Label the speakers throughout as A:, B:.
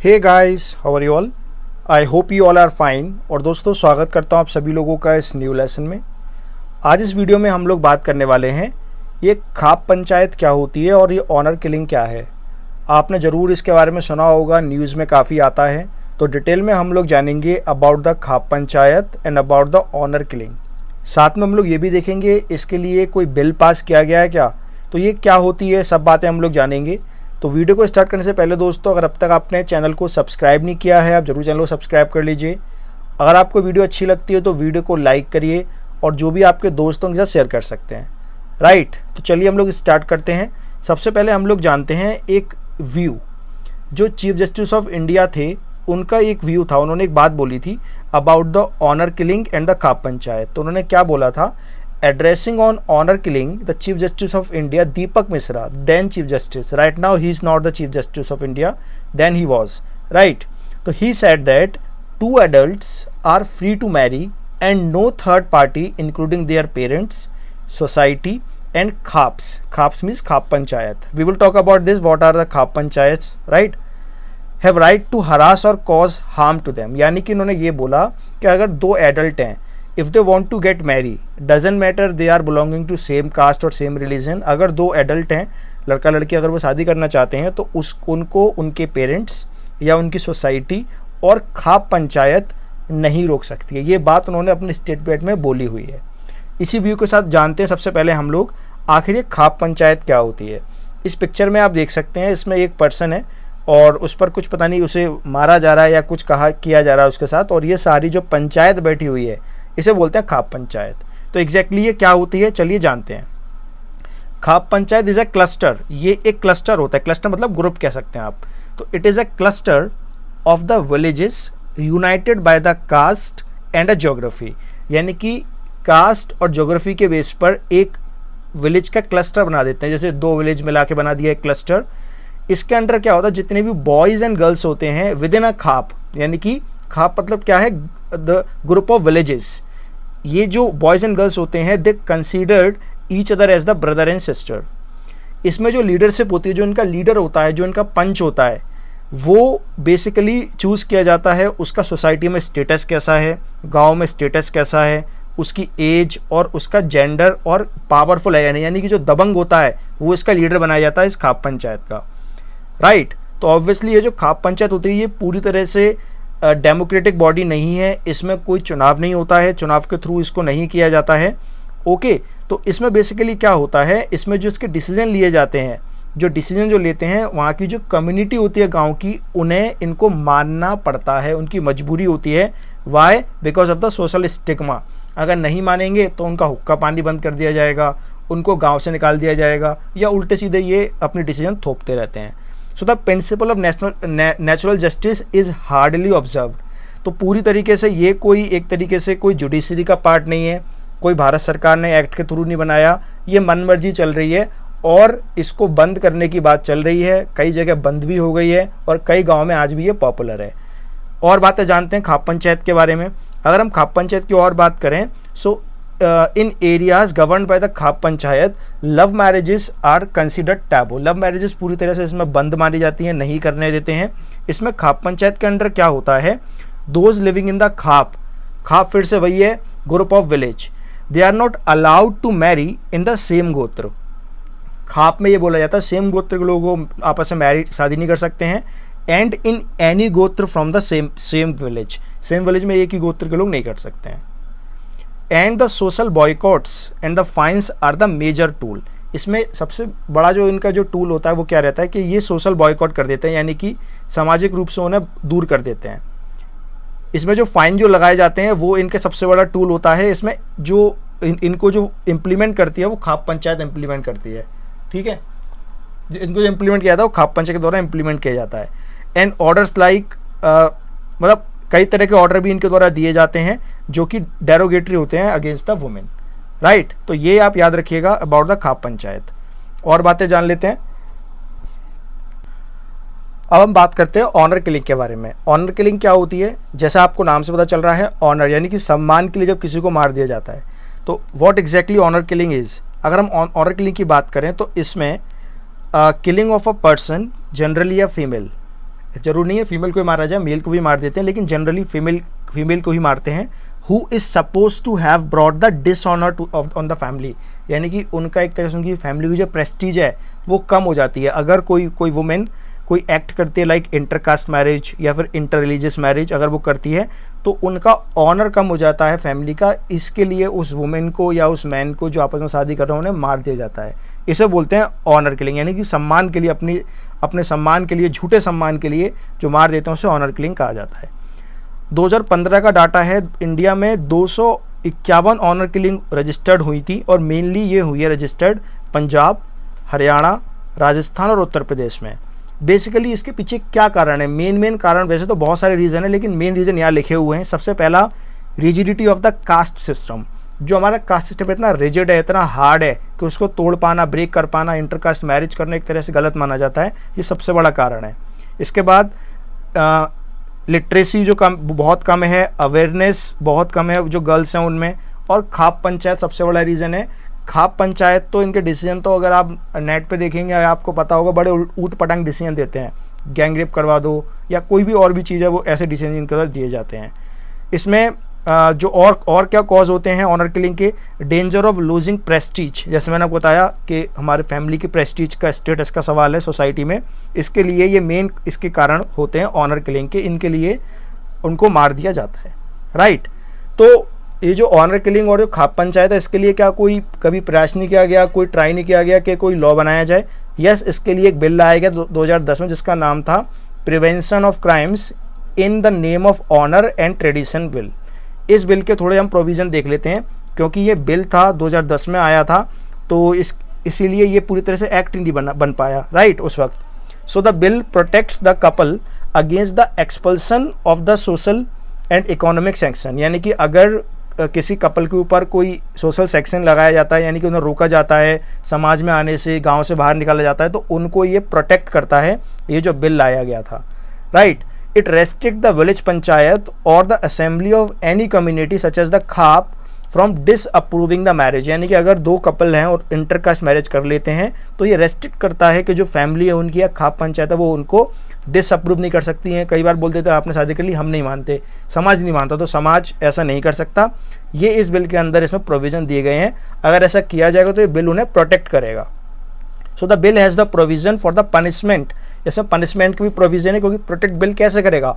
A: Hey guys, how are you all? I hope you all are fine. और दोस्तों, स्वागत करता हूँ आप सभी लोगों का इस न्यू लेसन में। आज इस वीडियो में हम लोग बात करने वाले हैं ये खाप पंचायत क्या होती है और ये ऑनर किलिंग क्या है। आपने ज़रूर इसके बारे में सुना होगा, न्यूज़ में काफ़ी आता है। तो डिटेल में हम लोग जानेंगे about the khap panchayat and about the honour killing. साथ में हम लोग ये भी देखेंगे इसके लिए कोई बिल पास किया गया है क्या, तो ये क्या होती है, सब बातें हम लोग जानेंगे। तो वीडियो को स्टार्ट करने से पहले दोस्तों, अगर अब तक आपने चैनल को सब्सक्राइब नहीं किया है, आप ज़रूर चैनल को सब्सक्राइब कर लीजिए। अगर आपको वीडियो अच्छी लगती है तो वीडियो को लाइक करिए और जो भी आपके दोस्तों के साथ शेयर कर सकते हैं। राइट, तो चलिए हम लोग स्टार्ट करते हैं। सबसे पहले हम लोग जानते हैं एक व्यू, जो चीफ जस्टिस ऑफ इंडिया थे उनका एक व्यू था। उन्होंने एक बात बोली थी about the honour killing and the khap panchayat. तो उन्होंने क्या बोला था, addressing on honour killing the chief justice of India Deepak Mishra, then chief justice, right now he is not the chief justice of India, then he was, right? So he said that two adults are free to marry and no third party including their parents, society and khaps means khap panchayat. We will talk about this, what are the khap panchayats, right? Have right to harass or cause harm to them। यानी कि उन्होंने ये बोला कि अगर दो adult हैं, if they want to get marry, doesn't matter they are belonging to same caste और सेम रिलीजन। अगर दो एडल्ट हैं, लड़का लड़की, अगर वो शादी करना चाहते हैं तो उनको उनके पेरेंट्स या उनकी सोसाइटी और खाप पंचायत नहीं रोक सकती है। ये बात उन्होंने अपने स्टेटमेंट में बोली हुई है। इसी व्यू के साथ जानते हैं सबसे पहले हम लोग आखिर ये खाप पंचायत क्या होती है। इस पिक्चर में आप देख सकते हैं, इसमें एक पर्सन है और उस पर कुछ पता नहीं, उसे मारा जा रहा है या कुछ किया जा रहा है उसके साथ, और ये सारी जो पंचायत बैठी हुई है इसे बोलते हैं खाप पंचायत। तो एग्जैक्टली ये क्या होती है, चलिए जानते हैं। खाप पंचायत इज अ क्लस्टर, ये एक क्लस्टर होता है। क्लस्टर मतलब ग्रुप कह सकते हैं आप। तो it is a cluster of the villages united by the caste and a geography. यानी कि कास्ट और ज्योग्राफी के बेस पर एक विलेज का क्लस्टर बना देते हैं। जैसे दो विलेज मिला के बना दिया एक क्लस्टर। इसके अंडर क्या होता है, जितने भी बॉयज़ एंड गर्ल्स होते हैं विद इन अ खाप, यानी कि खाप मतलब क्या है, द ग्रुप ऑफ विलेजेस। ये जो बॉयज़ एंड गर्ल्स होते हैं they considered each other as the brother and sister. इसमें जो लीडरशिप होती है, जो इनका लीडर होता है, जो इनका पंच होता है, वो बेसिकली चूज़ किया जाता है। उसका सोसाइटी में स्टेटस कैसा है, गांव में स्टेटस कैसा है, उसकी एज और उसका जेंडर और पावरफुल है, यानी कि जो दबंग होता है वो इसका लीडर बनाया जाता है इस खाप पंचायत का। राइट, तो ऑब्वियसली ये जो खाप पंचायत होती है ये पूरी तरह से डेमोक्रेटिक बॉडी नहीं है। इसमें कोई चुनाव नहीं होता है, चुनाव के थ्रू इसको नहीं किया जाता है। ओके, तो इसमें बेसिकली क्या होता है, इसमें जो इसके डिसीजन लिए जाते हैं, जो डिसीजन जो लेते हैं वहाँ की जो कम्युनिटी होती है गांव की, उन्हें इनको मानना पड़ता है, उनकी मजबूरी होती है। Why? Because of the social stigma. अगर नहीं मानेंगे तो उनका हुक्का पानी बंद कर दिया जाएगा, उनको गाँव से निकाल दिया जाएगा, या उल्टे सीधे ये अपने डिसीजन थोपते रहते हैं। So the principle of natural justice is hardly observed. तो पूरी तरीके से ये कोई एक तरीके से कोई जुडिशरी का पार्ट नहीं है, कोई भारत सरकार ने एक्ट के थ्रू नहीं बनाया, ये मनमर्जी चल रही है और इसको बंद करने की बात चल रही है। कई जगह बंद भी हो गई है और कई गाँव में आज भी ये पॉपुलर है। और बातें जानते हैं खाप पंचायत के बारे में। अगर हम खाप पंचायत की और बात करें, so in areas govern by the khap panchayat love marriages are considered taboo. Love marriages पूरी तरह से इसमें बंद मानी जाती हैं, नहीं करने देते हैं। इसमें खाप पंचायत के अंडर क्या होता है, those living in the khap, khap फिर से वही है, group of village, they are not allowed to marry in the same gotra. Khap में ये बोला जाता है सेम गोत्र के लोग आपस में मैरिज शादी नहीं कर सकते हैं। एंड इन एनी गोत्र from the same village, same village में एक ही गोत्र के लोग नहीं कर सकते हैं। And the social boycotts and the fines are the major tool. इसमें सबसे बड़ा जो इनका जो टूल होता है वो क्या रहता है कि ये सोशल बॉयकॉट कर देते हैं, यानी कि सामाजिक रूप से उन्हें दूर कर देते हैं। इसमें जो फाइन जो लगाए जाते हैं वो इनके सबसे बड़ा टूल होता है। इसमें जो इनको जो इम्प्लीमेंट करती है वो खाप पंचायत इम्प्लीमेंट करती है। ठीक है, इनको जो इम्प्लीमेंट किया जाता है वो खाप पंचायत के द्वारा इम्प्लीमेंट किया जाता है। एंड ऑर्डर्स लाइक, मतलब कई तरह के ऑर्डर भी इनके द्वारा दिए जाते हैं जो कि डेरोगेटरी होते हैं अगेंस्ट द वुमेन। राइट, तो ये आप याद रखिएगा अबाउट द खाप पंचायत। और बातें जान लेते हैं। अब हम बात करते हैं ऑनर किलिंग के बारे में। ऑनर किलिंग क्या होती है, जैसा आपको नाम से पता चल रहा है, ऑनर यानी कि सम्मान के लिए जब किसी को मार दिया जाता है। तो what exactly honour killing is, अगर हम ऑनर किलिंग की बात करें तो इसमें killing of a person generally a female जरूर नहीं है फीमेल को ही मारा जाए, मेल को भी मार देते हैं, लेकिन जनरली फीमेल को ही मारते हैं। Who is suppose to have brought the dishonour to on the family, यानी कि उनका एक तरह से उनकी फैमिली की जो प्रेस्टीज है वो कम हो जाती है। अगर कोई वुमेन कोई एक्ट करती है लाइक इंटरकास्ट मैरिज या फिर इंटर रिलीजियस मैरिज अगर वो करती है, तो उनका ऑनर कम हो जाता है फैमिली का। इसके लिए उस वुमेन को या उस मैन को जो आपस में शादी कर रहे हैं उन्हें मार दिया जाता है। इसे बोलते हैं ऑनर किलिंग, यानी कि सम्मान के लिए, अपने सम्मान के लिए, झूठे सम्मान के लिए जो मार देते हैं उसे ऑनर किलिंग कहा जाता है। 2015 का डाटा है, इंडिया में 251 ऑनर किलिंग रजिस्टर्ड हुई थी और मेनली ये हुई है रजिस्टर्ड पंजाब, हरियाणा, राजस्थान और उत्तर प्रदेश में। बेसिकली इसके पीछे क्या कारण है? मेन कारण, वैसे तो बहुत सारे रीज़न है लेकिन मेन रीज़न यहाँ लिखे हुए हैं। सबसे पहला, rigidity of the caste system. जो हमारा कास्ट सिस्टम इतना रिजिड है, इतना हार्ड है कि उसको तोड़ पाना, ब्रेक कर पाना, इंटरकास्ट मैरिज करना एक तरह से गलत माना जाता है। ये सबसे बड़ा कारण है। इसके बाद लिटरेसी जो बहुत कम है, अवेयरनेस बहुत कम है जो गर्ल्स हैं उनमें, और खाप पंचायत सबसे बड़ा रीज़न है। खाप पंचायत तो इनके डिसीजन तो अगर आप नेट पे देखेंगे आपको पता होगा, बड़े ऊट पटांग डिसीजन देते हैं, गैंग रेप करवा दो या कोई भी और भी चीज़ है, वो ऐसे डिसीजन इनके अंदर दिए जाते हैं। इसमें जो और क्या कॉज होते हैं ऑनर किलिंग के? डेंजर ऑफ लूजिंग प्रेस्टीज, जैसे मैंने आपको बताया कि हमारे फैमिली की प्रेस्टीज का, स्टेटस का सवाल है सोसाइटी में, इसके लिए ये मेन इसके कारण होते हैं ऑनर किलिंग के। इनके लिए उनको मार दिया जाता है, राइट। तो ये जो ऑनर किलिंग और जो खाप पंचायत है, इसके लिए क्या कोई कभी प्रयास नहीं किया गया, कोई ट्राई नहीं किया गया कि कोई लॉ बनाया जाए? यस, इसके लिए एक बिल लाया गया 2010 में जिसका नाम था prevention of crimes in the name of honour and tradition bill. इस बिल के थोड़े हम प्रोविज़न देख लेते हैं, क्योंकि ये बिल था 2010 में आया था, तो इसीलिए ये पूरी तरह से एक्ट नहीं बन पाया, राइट, उस वक्त। So the bill protects the couple against the expulsion of the social and economic section, यानी कि अगर किसी कपल के ऊपर कोई सोशल सेक्शन लगाया जाता है, यानी कि उन्हें रोका जाता है समाज में आने से, गांव से बाहर निकाला जाता है, तो उनको ये प्रोटेक्ट करता है, ये जो बिल लाया गया था, right. It restrict the village panchayat और the assembly of any community such as the khap from disapproving the marriage, यानी कि अगर दो कपल हैं और इंटरकास्ट मैरिज कर लेते हैं तो ये रेस्ट्रिक्ट करता है कि जो फैमिली है उनकी या खाप पंचायत है वो उनको डिसअप्रूव नहीं कर सकती हैं। कई बार बोल देते हैं आपने शादी कर ली, हम नहीं मानते, समाज नहीं मानता, तो समाज ऐसा नहीं कर सकता। ये इस बिल के अंदर इसमें प्रोविज़न दिए गए हैं, अगर ऐसा किया जाएगा तो ये बिल उन्हें प्रोटेक्ट करेगा। So the bill has the provision for the punishment, इसमें पनिशमेंट की भी प्रोविज़न है, क्योंकि प्रोटेक्ट बिल कैसे करेगा?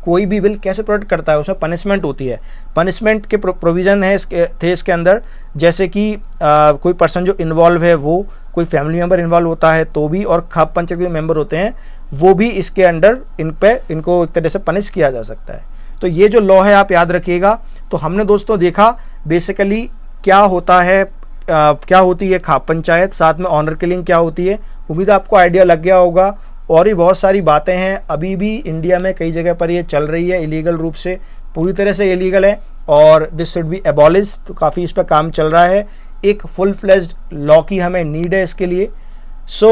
A: कोई भी बिल कैसे प्रोटेक्ट करता है? उसमें पनिशमेंट होती है। पनिशमेंट के प्रोविज़न है इसके अंदर, जैसे कि कोई पर्सन जो इन्वॉल्व है वो, कोई फैमिली मेम्बर इन्वॉल्व होता है तो भी, और खाप पंचायत के मेंबर होते हैं वो भी इसके अंडर इनको एक तरह से पनिश किया जा सकता है। तो ये जो लॉ है आप याद रखिएगा। तो हमने दोस्तों देखा बेसिकली क्या होता है, क्या होती है खाप पंचायत, साथ में ऑनर किलिंग क्या होती है। उम्मीद है आपको आइडिया लग गया होगा। और भी बहुत सारी बातें हैं, अभी भी इंडिया में कई जगह पर ये चल रही है इलीगल रूप से, पूरी तरह से इलीगल है और दिस शुड बी एबॉलिश। तो काफ़ी इस पर काम चल रहा है, एक फुल फ्लेज्ड लॉ की हमें नीड है इसके लिए। सो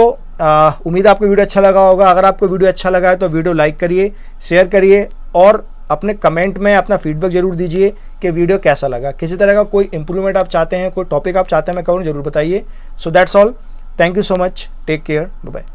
A: उम्मीद आपको वीडियो अच्छा लगा होगा। अगर आपको वीडियो अच्छा लगा है तो वीडियो लाइक करिए, शेयर करिए और अपने कमेंट में अपना फीडबैक जरूर दीजिए कि वीडियो कैसा लगा। किसी तरह का कोई इंप्रूवमेंट आप चाहते हैं, कोई टॉपिक आप चाहते हैं मैं करूँ, जरूर बताइए। So that's all, thank you so much, take care, bye bye.